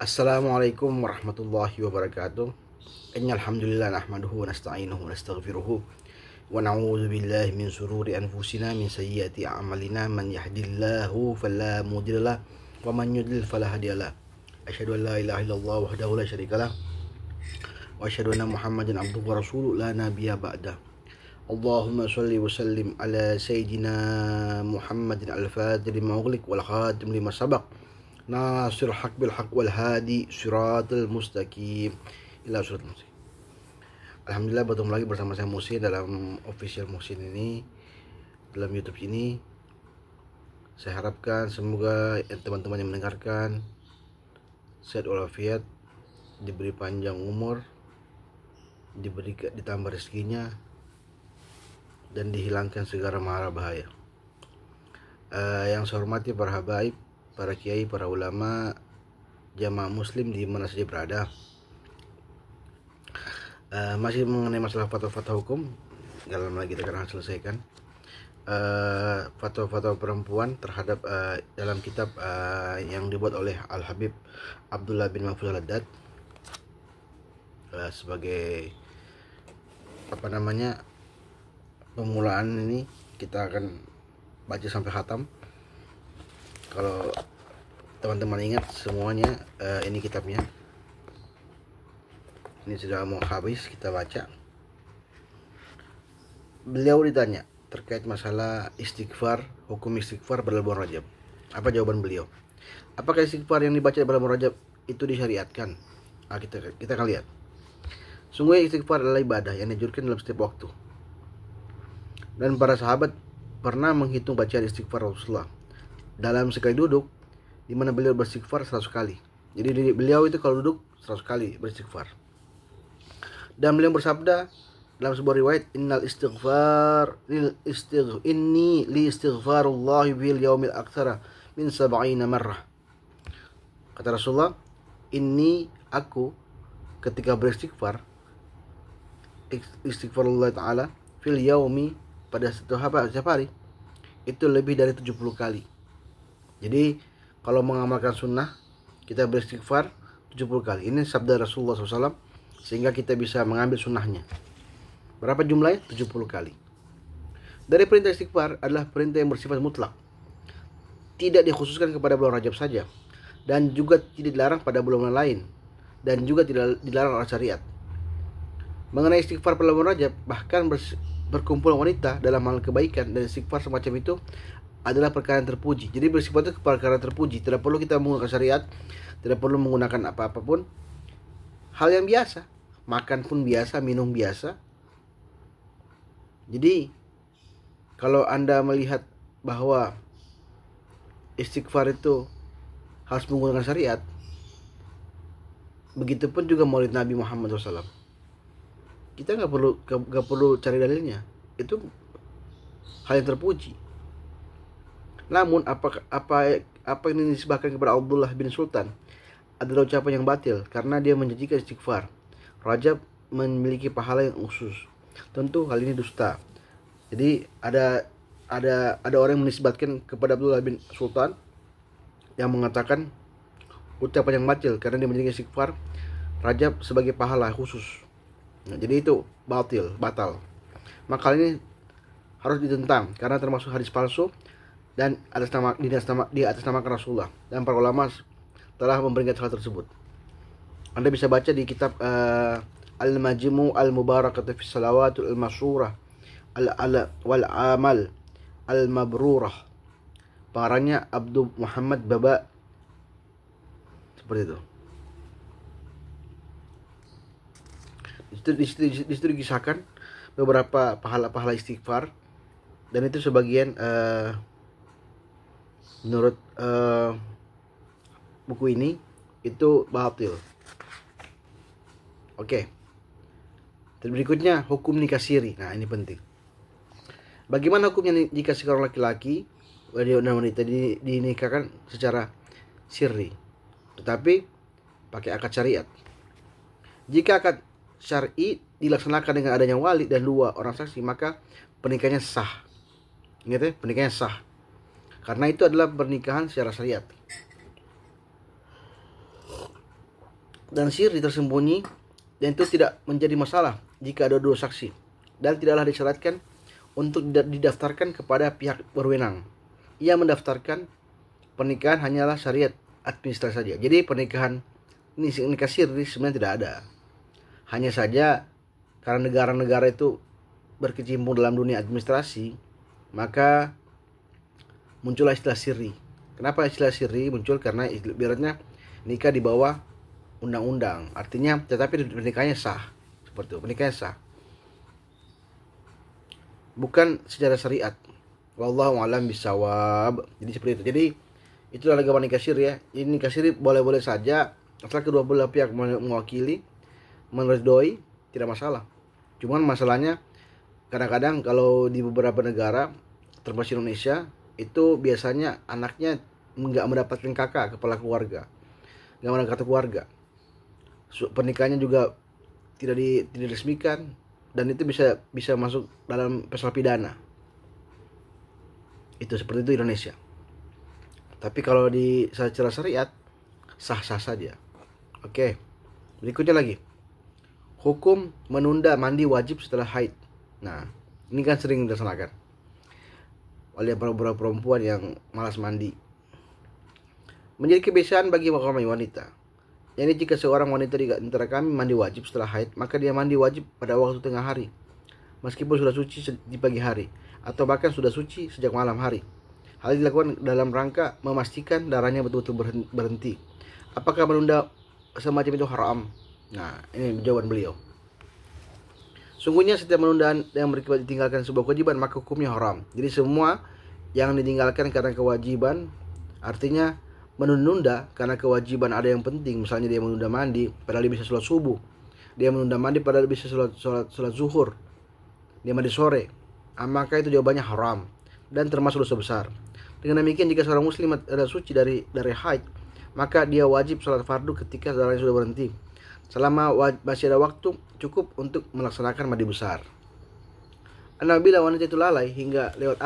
Assalamualaikum warahmatullahi wabarakatuh. Innal hamdalillah nahmaduhu wa nasta'inuhu wa nastaghfiruhu wa na'udzu billahi min shururi anfusina min sayyiati a'malina man yahdihillahu fala mudhillalah wa man yudlil fala hadiyalah. Asyhadu an la ilaha illallah wahdahu la syarikalah wa asyhadu anna Muhammadan abduhu wa rasuluhu la nabiyya ba'da. Allahumma shalli wa sallim ala sayyidina Muhammadin al-fatih lima ughliq wal khatim lima sabaq nasir haq bil haq wal hadi siratal mustaqim ila siratal mustaqim. Alhamdulillah bertemu lagi bersama saya Muhsin dalam official Muhsin ini, dalam YouTube ini. Saya harapkan semoga teman-teman yang mendengarkan sehat walafiat, diberi panjang umur, ditambah rezekinya, dan dihilangkan segala mara bahaya. Yang saya hormati para habaib, para kiai, para ulama, jamaah muslim di mana saja berada. Masih mengenai masalah fatwa-fatwa hukum, dalam lagi kita akan selesaikan fatwa-fatwa perempuan terhadap dalam kitab yang dibuat oleh Al-Habib Abdullah bin Mahfuz Al-Haddad, sebagai pemulaan. Ini kita akan baca sampai khatam. Kalau teman-teman ingat semuanya, ini kitabnya. Ini sudah mau habis, kita baca. Beliau ditanya terkait masalah istighfar, hukum istighfar pada bulan Rajab. Apa jawaban beliau? Apakah istighfar yang dibaca pada bulan Rajab itu disyariatkan? Kita akan lihat. Sungguh istighfar adalah ibadah yang dianjurkan dalam setiap waktu. Dan para sahabat pernah menghitung bacaan istighfar Rasulullah dalam sekali duduk, di mana beliau beristighfar 100 kali. Jadi beliau itu kalau duduk 100 kali beristighfar. Dan beliau bersabda dalam sebuah riwayat, innal istighfar inni li istighfarullah bil yaumil aktsara min 70 marrah. Kata Rasulullah, aku ketika beristighfar, istighfarullah taala fil yaumi, pada setiap hari itu lebih dari 70 kali. Jadi kalau mengamalkan sunnah, kita beristighfar 70 kali. Ini sabda Rasulullah SAW, sehingga kita bisa mengambil sunnahnya. Berapa jumlahnya? 70 kali. Dari perintah istighfar adalah perintah yang bersifat mutlak, tidak dikhususkan kepada bulan Rajab saja, dan juga tidak dilarang pada bulan lain, dan juga tidak dilarang oleh syariat. Mengenai istighfar pada bulan Rajab, bahkan berkumpul wanita dalam hal kebaikan dan istighfar semacam itu adalah perkara yang terpuji. Jadi bersifat itu perkara terpuji. Tidak perlu kita menggunakan syariat, tidak perlu menggunakan apa-apapun. Hal yang biasa, makan pun biasa, minum biasa. Jadi kalau Anda melihat bahwa istighfar itu harus menggunakan syariat, begitupun juga Maulid Nabi Muhammad SAW. Kita nggak perlu cari dalilnya. Itu hal yang terpuji. Namun apa yang dinisbahkan kepada Abdullah bin Sultan adalah ucapan yang batil, karena dia menjanjikan istighfar Rajab memiliki pahala yang khusus. Tentu hal ini dusta. Jadi ada orang yang menisbatkan kepada Abdullah bin Sultan yang mengatakan ucapan yang batil karena dia menjanjikan istighfar Rajab sebagai pahala khusus. Nah, jadi itu batal. Maka ini harus ditentang karena termasuk hadis palsu dan di atas nama Rasulullah, dan para ulama telah memberikan hal tersebut. Anda bisa baca di kitab Al-Majmu' Al-Mubarakah fi Salawatul Al-Masyurah wal Amal Al-Mabrurah, pengarangnya Abdul Muhammad Baba. Seperti itu. Di situ dikisahkan beberapa pahala-pahala istighfar, dan itu sebagian menurut buku ini itu batil. Oke. Dan berikutnya hukum nikah siri. Nah, ini penting. Bagaimana hukumnya jika seorang laki-laki dan wanita dinikahkan secara sirri, tetapi pakai akad syariat? Jika akad syar'i dilaksanakan dengan adanya wali dan 2 orang saksi, maka pernikahannya sah. Ingat ya, pernikahannya sah. Karena itu adalah pernikahan secara syariat. dan sirri tersembunyi, dan itu tidak menjadi masalah jika ada dua saksi, dan tidaklah disyaratkan untuk didaftarkan kepada pihak berwenang. Ia mendaftarkan pernikahan hanyalah syariat administrasi saja. Jadi pernikahan ini nikah sirri sebenarnya tidak ada. Hanya saja karena negara-negara itu berkecimpung dalam dunia administrasi, maka muncullah istilah sirri. Kenapa istilah sirri muncul? Karena ibaratnya nikah di bawah undang-undang. Artinya tetapi pernikahannya sah. Seperti itu, pernikahannya sah. Bukan secara syariat. Wallahu a'lam bishawab. Jadi seperti itu. Jadi itu adalah agama nikah siri ya. Ini nikah siri boleh-boleh saja asal kedua belah pihak mewakili, meridhoi, tidak masalah. Cuman masalahnya kadang-kadang kalau di beberapa negara termasuk Indonesia itu biasanya anaknya nggak mendapatkan kakak, kepala keluarga, nggak mendapatkan keluarga. Pernikahannya juga tidak diresmikan, dan itu bisa masuk dalam pasal pidana. Itu seperti itu Indonesia. Tapi kalau di secara syariat sah-sah saja. Oke. Berikutnya lagi. Hukum menunda mandi wajib setelah haid. Nah, ini kan sering dilaksanakan oleh beberapa perempuan yang malas mandi. Menjadi kebiasaan bagi kami wanita. Jadi jika seorang wanita di antara kami mandi wajib setelah haid, maka dia mandi wajib pada waktu tengah hari, meskipun sudah suci di pagi hari, atau bahkan sudah suci sejak malam hari. Hal ini dilakukan dalam rangka memastikan darahnya betul-betul berhenti. Apakah menunda semacam itu haram? Nah, ini jawaban beliau. Sungguhnya setiap penundaan yang berakibat ditinggalkan sebuah kewajiban, maka hukumnya haram. Jadi semua yang ditinggalkan karena kewajiban, artinya menunda karena kewajiban ada yang penting. Misalnya dia menunda mandi padahal dia bisa sholat subuh, dia menunda mandi padahal bisa sholat zuhur, dia mandi sore, maka itu jawabannya haram dan termasuk dosa besar. Dengan demikian jika seorang muslim ada suci dari haid, maka dia wajib sholat fardu ketika darahnya sudah berhenti, selama masih ada waktu cukup untuk melaksanakan mandi besar. Apabila wanita itu lalai hingga lewat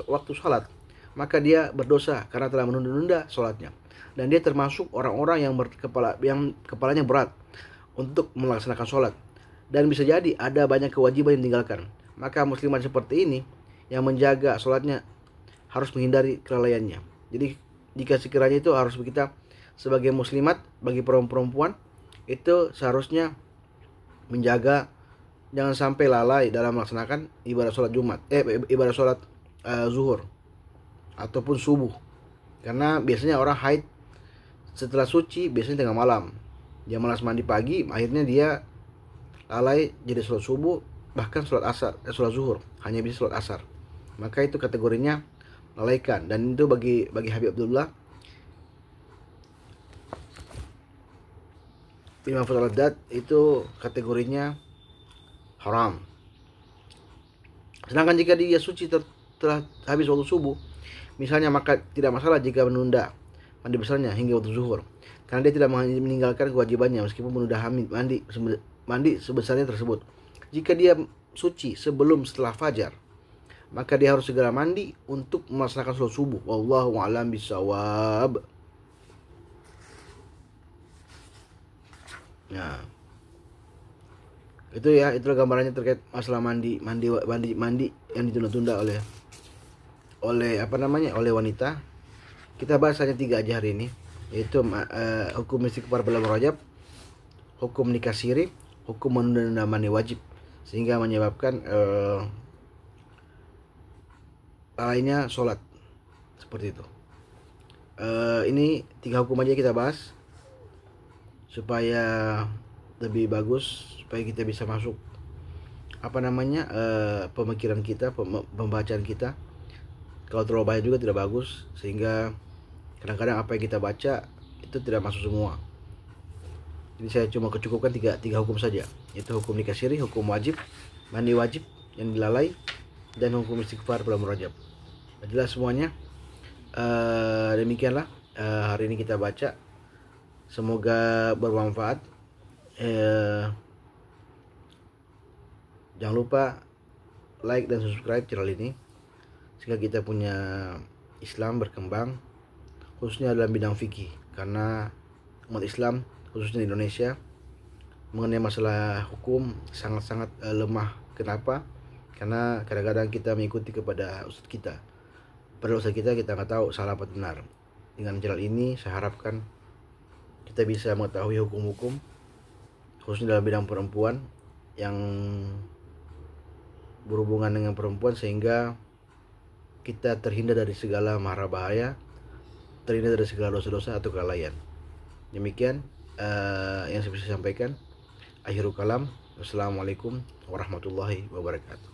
waktu sholat, maka dia berdosa karena telah menunda-nunda sholatnya, dan dia termasuk orang-orang yang kepalanya berat untuk melaksanakan sholat, dan bisa jadi ada banyak kewajiban yang ditinggalkan. Maka muslimat seperti ini yang menjaga sholatnya harus menghindari kelalaiannya. Jadi jika sekiranya itu harus kita sebagai muslimat, bagi perempuan itu seharusnya menjaga jangan sampai lalai dalam melaksanakan ibadah sholat ibadah sholat zuhur ataupun subuh. Karena biasanya orang haid setelah suci biasanya tengah malam, dia malas mandi pagi, akhirnya dia lalai jadi sholat subuh, bahkan sholat zuhur hanya bisa sholat asar. Maka itu kategorinya lalaikan, dan itu bagi Habib Abdullah bin Mahfuz Al-Haddad itu kategorinya haram. Sedangkan jika dia suci telah habis waktu subuh misalnya, maka tidak masalah jika menunda mandi besarnya hingga waktu zuhur, karena dia tidak meninggalkan kewajibannya meskipun menunda mandi sebesarnya tersebut. Jika dia suci setelah fajar, maka dia harus segera mandi untuk melaksanakan sholat subuh. Wallahu a'lam bishawab. Nah, itu ya, itulah gambarannya terkait masalah mandi yang ditunda-tunda oleh wanita. Kita bahas hanya 3 aja hari ini, yaitu hukum istighfar bulan Rajab, hukum nikah siri, hukum menunda mandi wajib, sehingga menyebabkan lalainya sholat seperti itu. Ini 3 hukum aja kita bahas supaya lebih bagus, supaya kita bisa masuk pemikiran kita, pembacaan kita. Kalau terlalu banyak juga tidak bagus, sehingga kadang-kadang apa yang kita baca itu tidak masuk semua. Jadi saya cuma kecukupkan tiga hukum saja, yaitu hukum nikah siri, hukum wajib, mandi wajib yang dilalai, dan hukum istighfar bulan Rajab. Jelas semuanya. Demikianlah hari ini kita baca, semoga bermanfaat. Jangan lupa like dan subscribe channel ini sehingga kita punya Islam berkembang, khususnya dalam bidang fikih, karena umat Islam khususnya di Indonesia mengenai masalah hukum sangat-sangat lemah. Kenapa? Karena kadang-kadang kita mengikuti kepada ustadz kita, padahal ustadz kita nggak tahu salah apa benar. Dengan jalan ini saya harapkan kita bisa mengetahui hukum-hukum khususnya dalam bidang perempuan yang berhubungan dengan perempuan, sehingga kita terhindar dari segala mara bahaya, terhindar dari segala dosa-dosa atau kelalaian. Demikian yang saya bisa sampaikan. Akhirul kalam. Wassalamualaikum warahmatullahi wabarakatuh.